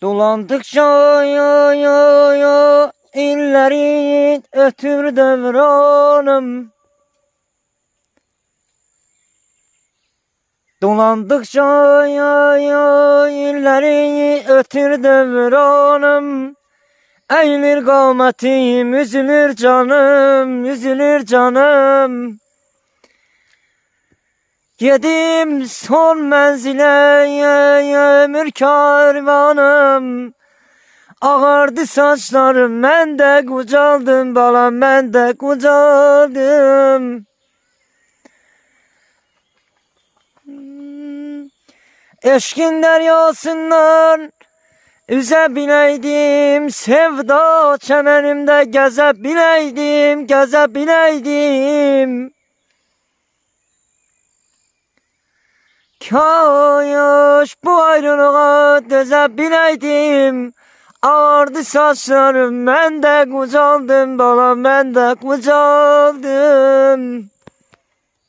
Dolandıkça ya illeri ötür devranım. Dolandıkça ya illeri ötür devranım. Eğilir kâmetim, üzülür canım, üzülür canım. Yedim son menzile ömür karvanım. Ağardı saçlarım, ben de kucaldım balam, ben de kucaldım. Eşkin deryasından üzebileydim, sevda çemenimde gezebileydim, gezebileydim. Kaş bu ayrılığa dözebileydim. Ağardı saçlarım, ben de kucaldım balam, ben de kucaldım.